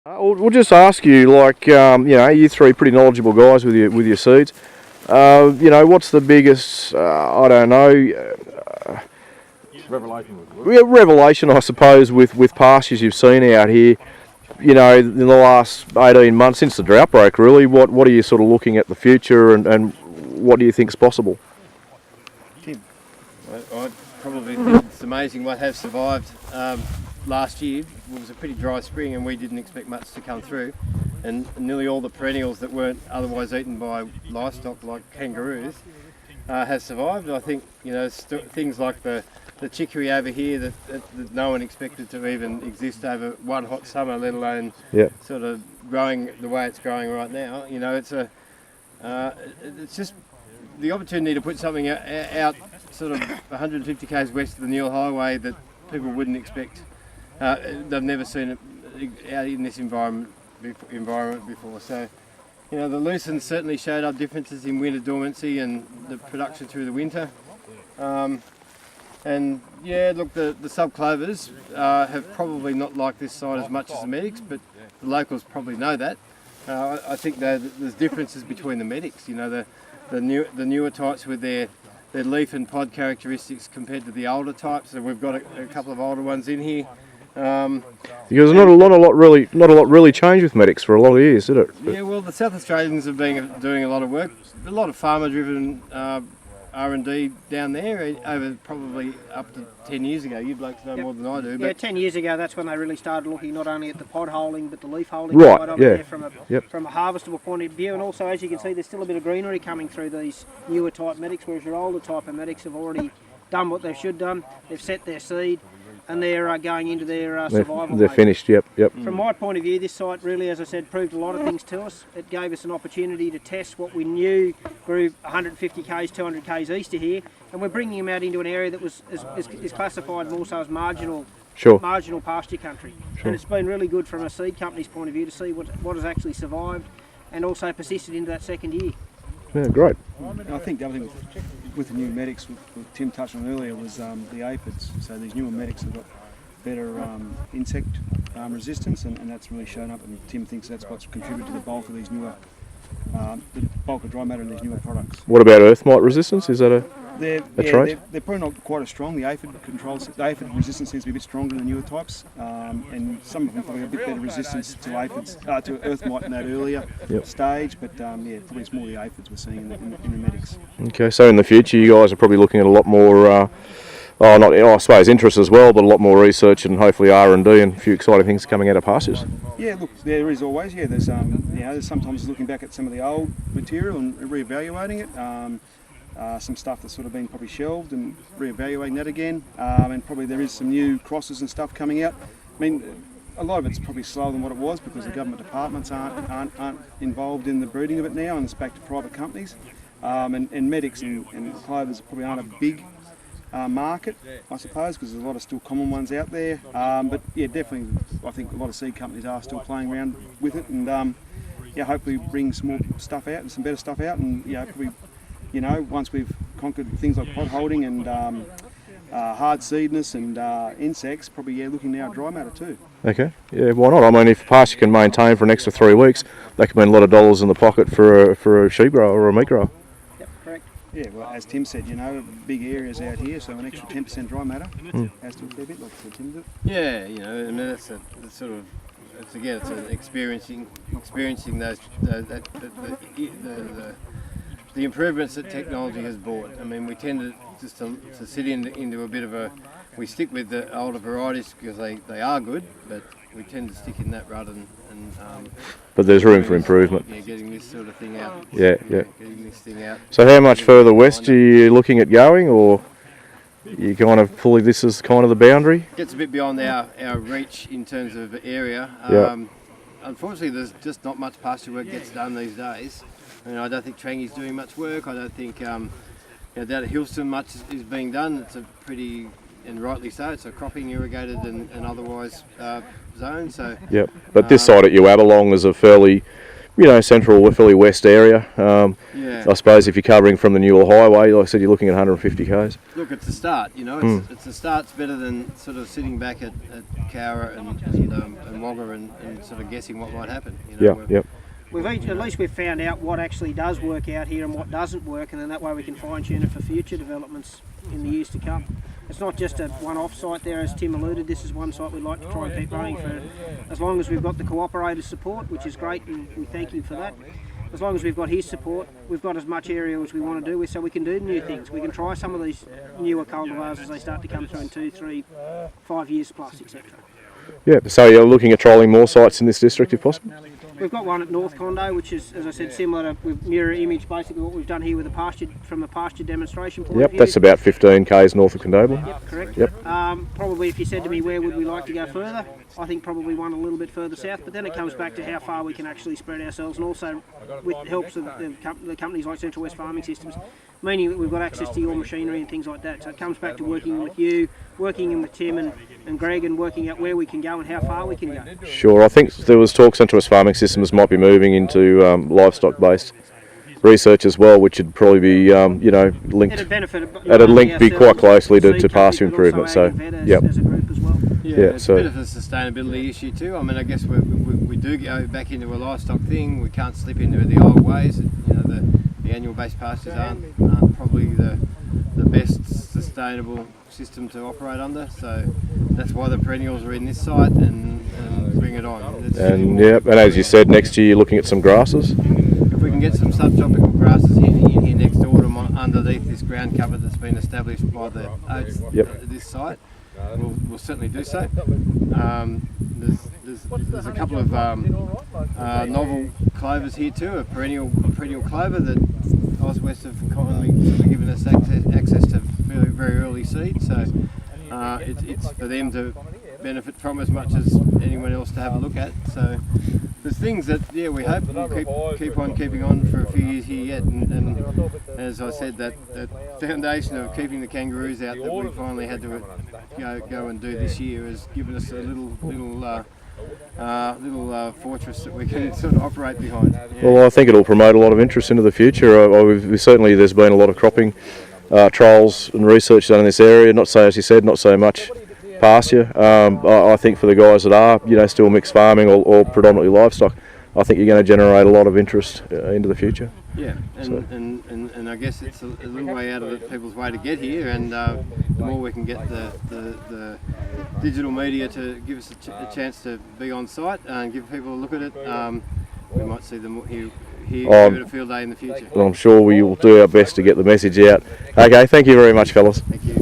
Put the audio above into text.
We'll just ask you, like, you three pretty knowledgeable guys with your seeds. What's the biggest, I don't know, revelation, I suppose, with pastures you've seen out here, in the last 18 months since the drought broke, really? What are you sort of looking at the future, and what do you think's possible? Tim? I probably think it's amazing what has survived. Last year it was a pretty dry spring and we didn't expect much to come through, and nearly all the perennials that weren't otherwise eaten by livestock like kangaroos has survived. I think things like the chicory over here that no one expected to even exist over one hot summer, let alone sort of growing the way it's growing right now. It's just the opportunity to put something out sort of 150 k's west of the Neil Highway that people wouldn't expect. They've never seen it out in this environment before. So, the lucerne certainly showed up differences in winter dormancy and the production through the winter. And yeah, look, the subclovers have probably not liked this side as much as the medics, but the locals probably know that. I think there's differences between the medics. The newer types with their leaf and pod characteristics compared to the older types. So we've got a couple of older ones in here. Because not a lot really changed with medics for a lot of years, did it? Yeah, well, the South Australians have been doing a lot of work, a lot of farmer-driven R&D down there over probably up to 10 years ago. You blokes know more than I do. But 10 years ago, that's when they really started looking not only at the pod holding but the leaf holding side of it from a harvestable point of view. And also, as you can see, there's still a bit of greenery coming through these newer type medics, whereas your older type of medics have already done what they should done. They've set their seed, and they're going into their survival. They're finished, yep. From my point of view, this site really, as I said, proved a lot of things to us. It gave us an opportunity to test what we knew grew 150 k's, 200 k's east of here, and we're bringing them out into an area that is classified more so as marginal pasture country. And it's been really good from a seed company's point of view to see what has actually survived and also persisted into that second year. Yeah, great. And I think the other thing with the new medics, what Tim touched on earlier, was the aphids. So these newer medics have got better insect resistance, and that's really shown up. And Tim thinks that's what's contributed to the bulk of these newer, the bulk of dry matter in these newer products. What about earth mite resistance? Is that a trait? They're probably not quite as strong. The aphid resistance seems to be a bit stronger in the newer types, and some of them probably have a bit better resistance to aphids, to earth mite in that earlier stage. But probably it's more the aphids we're seeing in the medics. Okay, so in the future, you guys are probably looking at a lot more. I suppose interest as well, but a lot more research and hopefully R&D and a few exciting things coming out of pastures. Yeah, look, there is always. Yeah, there's there's sometimes looking back at some of the old material and reevaluating it. Some stuff that's sort of been probably shelved and reevaluating that again, and probably there is some new crosses and stuff coming out. I mean, a lot of it's probably slower than what it was because the government departments aren't involved in the breeding of it now, and it's back to private companies. And medics and clovers probably aren't a big market, I suppose, because there's a lot of still common ones out there. But yeah, definitely, I think a lot of seed companies are still playing around with it, and hopefully bring some more stuff out and some better stuff out, and probably. Once we've conquered things like pod holding and hard seedness and insects, probably looking now at dry matter too. Okay, yeah, why not? I mean, if pasture can maintain for an extra 3 weeks, that could mean a lot of dollars in the pocket for a sheep grower or a meat grower. Yep, correct. Yeah, well, as Tim said, big areas out here, so an extra 10% dry matter has to be a fair bit, like Tim did. Yeah, I mean that's sort of. It's experiencing those the improvements that technology has brought. I mean, we tend to just to sit into a bit of a. We stick with the older varieties because they are good, but we tend to stick in that rather than. But there's room for improvement. Yeah, getting this sort of thing out. Yeah. Getting this thing out. So how much further west are you looking at going, or you kind of fully this is kind of the boundary? Gets a bit beyond our reach in terms of area. Unfortunately, there's just not much pasture work gets done these days. I don't think Trangi's doing much work. I don't think down at Hillston much is being done. It's a pretty, and rightly so, it's a cropping irrigated and otherwise zone. So but this side at Euabalong is a fairly central Whiffley West area. Yeah. I suppose if you're covering from the Newell Highway, like I said, you're looking at 150 k's. Look, it's a start, it's a start's better than sort of sitting back at Cowra and Wagga and sort of guessing what might happen. Yep. At least we've found out what actually does work out here and what doesn't work, and then that way we can fine tune it for future developments in the years to come. It's not just a one-off site there, as Tim alluded. This is one site we'd like to try and keep running for as long as we've got the cooperator's support, which is great, and we thank him for that. As long as we've got his support, we've got as much area as we want to do with, so we can do new things. We can try some of these newer cultivars as they start to come through in 2, 3, 5 years plus, etc. Yeah, so you're looking at trialling more sites in this district if possible? We've got one at North Condo, which is, as I said, similar to mirror image basically what we've done here with the pasture, from a pasture demonstration point of view. That's about 15 k's north of Condobolin. Yep, correct. Yep. Probably if you said to me where would we like to go further, I think probably one a little bit further south, but then it comes back to how far we can actually spread ourselves, and also with the helps of the companies like Central West Farming Systems, meaning that we've got access to your machinery and things like that. So it comes back to working with you, working with Tim and Greg, and working out where we can go and how far we can go. Sure, I think there was talk Central West Farming Systems might be moving into livestock-based research as well, which would probably be linked. It'd benefit. It'd be quite closely to pasture improvement. So, yep. As a group as well. Yeah, it's a bit of a sustainability issue too. I mean, I guess we do go back into a livestock thing. We can't slip into the old ways. The annual-based pastures aren't probably the best sustainable system to operate under. So that's why the perennials are in this site and bring it on. And as you said, next year you're looking at some grasses. If we can get some subtropical grasses in here next autumn underneath this ground cover that's been established by the oats at this site, we'll certainly do so. There's a couple of novel clovers here too, a perennial clover that Auswest have kindly given us access to very, very early seed, so it's for them to benefit from as much as anyone else to have a look at. So there's things that we hope will keep on keeping on for a few years here yet, and as I said, that foundation of keeping the kangaroos out that we finally had to go and do this year has given us a little fortress that we can sort of operate behind. Well, I think it'll promote a lot of interest into the future. Certainly there's been a lot of cropping trials and research done in this area, not so, as you said, not so much pasture. I think for the guys that are still mixed farming or predominantly livestock, I think you're going to generate a lot of interest into the future. Yeah, and I guess it's a little way out of people's way to get here, and the more we can get the digital media to give us a chance to be on site and give people a look at it, we might see them here at a field day in the future. I'm sure we will do our best to get the message out. Okay, thank you very much, fellas. Thank you.